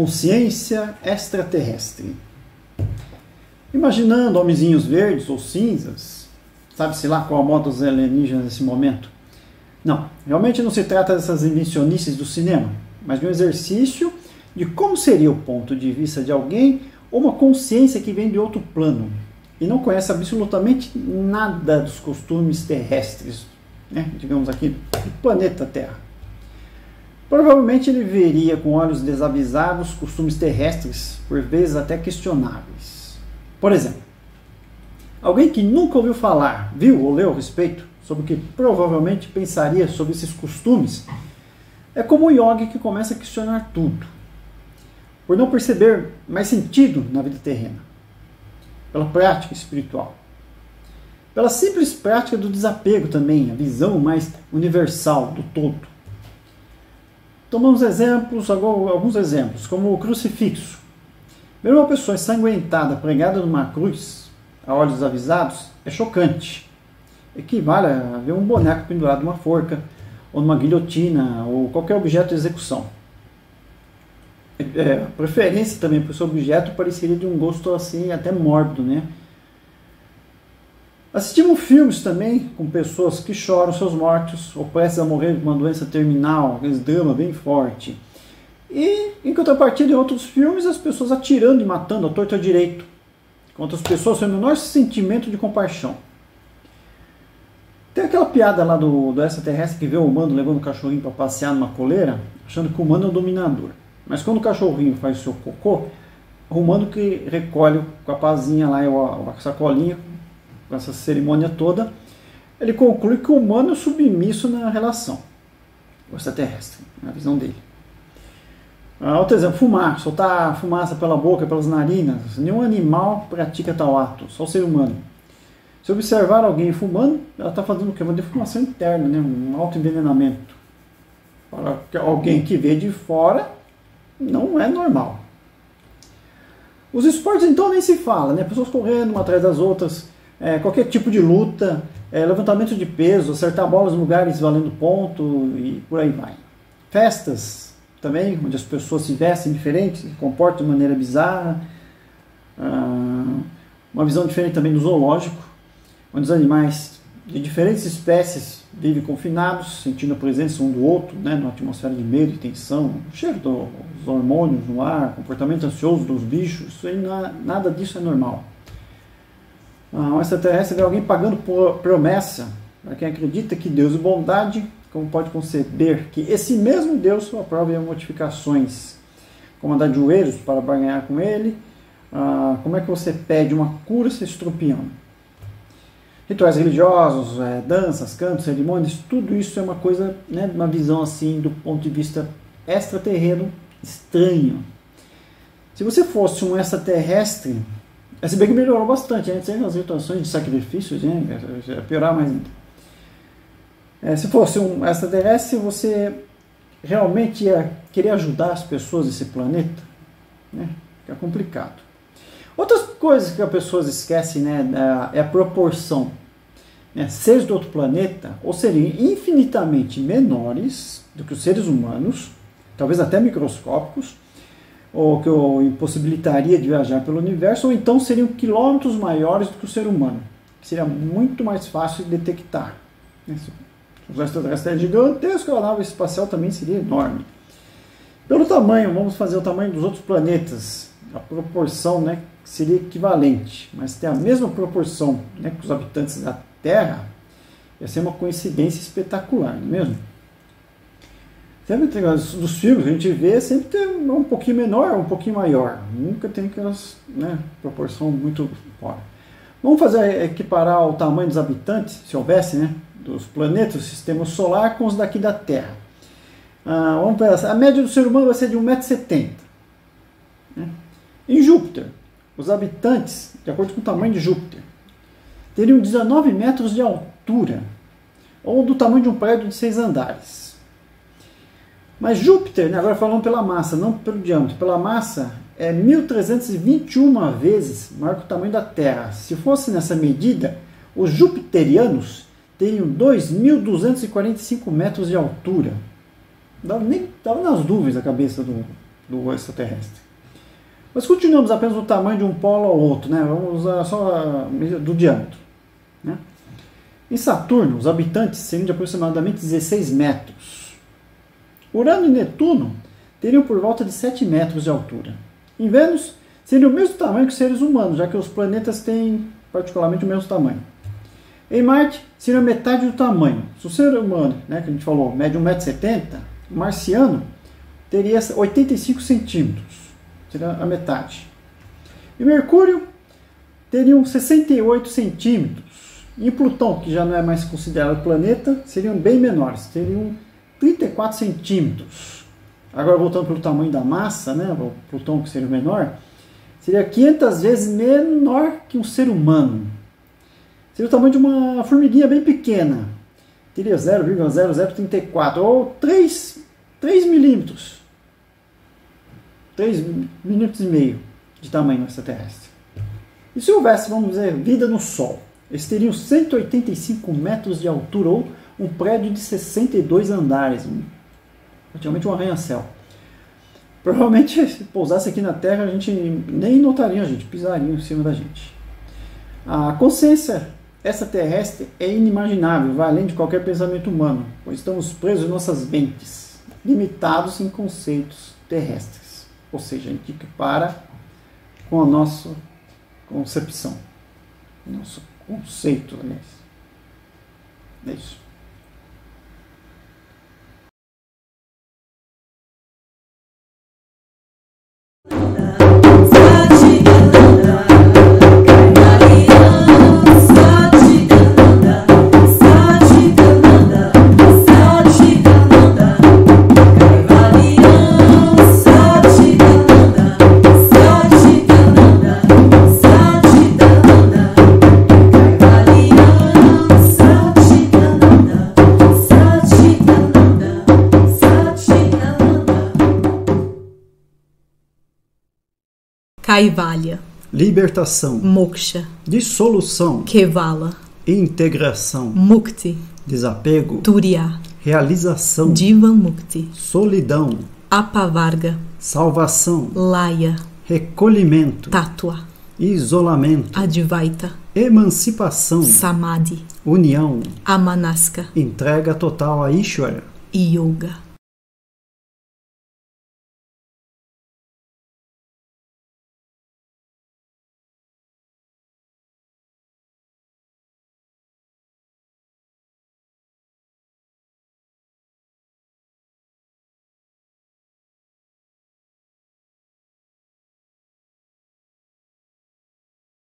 Consciência extraterrestre. Imaginando homenzinhos verdes ou cinzas, sabe-se lá qual a moda dos alienígenas nesse momento? Não, realmente não se trata dessas invencionices do cinema, mas de um exercício de como seria o ponto de vista de alguém ou uma consciência que vem de outro plano e não conhece absolutamente nada dos costumes terrestres, né, digamos aqui, do planeta Terra. Provavelmente ele veria com olhos desavisados costumes terrestres, por vezes até questionáveis. Por exemplo, alguém que nunca ouviu falar, viu ou leu a respeito sobre o que provavelmente pensaria sobre esses costumes, é como o yogi que começa a questionar tudo, por não perceber mais sentido na vida terrena, pela prática espiritual, pela simples prática do desapego também, a visão mais universal do todo. Tomamos alguns exemplos, como o crucifixo. Ver uma pessoa ensanguentada pregada numa cruz, a olhos avisados, é chocante. Equivale a ver um boneco pendurado numa forca, ou numa guilhotina, ou qualquer objeto de execução. A preferência também por esse objeto pareceria de um gosto assim até mórbido, né? Assistimos filmes também com pessoas que choram seus mortos ou prestes a morrer de uma doença terminal, aqueles drama bem forte. E, em contrapartida, em outros filmes, as pessoas atirando e matando à torta direito, enquanto as pessoas têm o menor sentimento de compaixão. Tem aquela piada lá do extraterrestre que vê o humano levando o cachorrinho para passear numa coleira, achando que o humano é o dominador. Mas quando o cachorrinho faz o seu cocô, o humano que recolhe com a pazinha lá, a sacolinha, com essa cerimônia toda, ele conclui que o humano é submisso na relação, o extraterrestre, na visão dele. Outro exemplo, fumar, soltar fumaça pela boca, pelas narinas. Nenhum animal pratica tal ato, só o ser humano. Se observar alguém fumando, ela está fazendo o quê? Uma defumação interna, né? Um autoenvenenamento. Para alguém que vê de fora, não é normal. Os esportes, então, nem se fala, né? Pessoas correndo uma atrás das outras, qualquer tipo de luta, levantamento de peso, acertar bolas em lugares valendo ponto e por aí vai. Festas também, onde as pessoas se vestem diferentes, se comportam de maneira bizarra. Uma visão diferente também do zoológico, onde os animais de diferentes espécies vivem confinados, sentindo a presença um do outro, né, numa atmosfera de medo e tensão, o cheiro dos hormônios no ar, comportamento ansioso dos bichos, isso aí nada disso é normal. Um extraterrestre é alguém pagando por promessa, para quem acredita que Deus é bondade, como pode conceber que esse mesmo Deus só aprove modificações, como andar de joelhos para barganhar com ele, como é que você pede uma cura se estrupiando? Rituais religiosos, danças, cantos, cerimônias, tudo isso é uma coisa, né, uma visão assim do ponto de vista extraterreno estranho. Se você fosse um extraterrestre, se bem que melhorou bastante, antes as situações de sacrifícios, né, ia piorar mais ainda. Se fosse um extraterrestre, você realmente ia querer ajudar as pessoas desse planeta? Né? Fica complicado. Outras coisas que as pessoas esquecem, né, é a proporção. Seres do outro planeta, ou seriam infinitamente menores do que os seres humanos, talvez até microscópicos, ou que impossibilitaria de viajar pelo universo, ou então seriam quilômetros maiores do que o ser humano, que seria muito mais fácil de detectar. Se os extraterrestres é gigantesco, a nave espacial também seria enorme. Pelo tamanho, vamos fazer o tamanho dos outros planetas, a proporção, né, seria equivalente, mas tem a mesma proporção, né, que os habitantes da Terra, ia ser uma coincidência espetacular, não é mesmo? Sempre tem, dos filmes que a gente vê, sempre tem um pouquinho menor, um pouquinho maior, nunca tem aquelas, né, proporção muito fora. Vamos equiparar o tamanho dos habitantes, se houvesse, né, dos planetas do sistema solar com os daqui da Terra. Vamos pensar, a média do ser humano vai ser de 1,70 m. Né? Em Júpiter, os habitantes, de acordo com o tamanho de Júpiter, teriam 19 metros de altura, ou do tamanho de um prédio de 6 andares. Mas Júpiter, né, agora falando pela massa, não pelo diâmetro, pela massa, é 1.321 vezes maior que o tamanho da Terra. Se fosse nessa medida, os jupiterianos teriam 2.245 metros de altura. Nem estava nas nuvens a cabeça do do extraterrestre. Mas continuamos apenas no tamanho de um polo ao outro, né? Vamos usar só do diâmetro. Né? Em Saturno, os habitantes seriam de aproximadamente 16 metros. Urano e Netuno teriam por volta de 7 metros de altura. Em Vênus, seria o mesmo tamanho que os seres humanos, já que os planetas têm particularmente o mesmo tamanho. Em Marte, seria metade do tamanho. Se o ser humano, né, que a gente falou, mede 1,70 m, o marciano teria 85 centímetros. Seria a metade. E Mercúrio teriam 68 centímetros. E Plutão, que já não é mais considerado planeta, seriam bem menores. Teriam 34 centímetros. Agora, voltando para o tamanho da massa, né, o Plutão, que seria o menor, seria 500 vezes menor que um ser humano. Seria o tamanho de uma formiguinha bem pequena. Teria 0,0034 ou 3 milímetros. 3 minutos e meio de tamanho extraterrestre. E se houvesse, vamos dizer, vida no Sol? Eles teriam 185 metros de altura ou um prédio de 62 andares. Praticamente um arranha-céu. Provavelmente, se pousasse aqui na Terra, a gente nem notaria, a gente pisaria em cima da gente. A consciência extraterrestre é inimaginável, vai além de qualquer pensamento humano, pois estamos presos em nossas mentes, limitados em conceitos terrestres. Ou seja, a gente equipara com a nossa concepção, nosso conceito, aliás. É isso. Kaivalya, Libertação, Moksha, dissolução, Kevala, integração, Mukti, desapego, Turiya, realização, Jivan Mukti, solidão, Apavarga, salvação, Laya, recolhimento, Tattva, isolamento, Advaita, emancipação, Samadhi, união, Amanaska entrega total a Ishvara, e Yoga.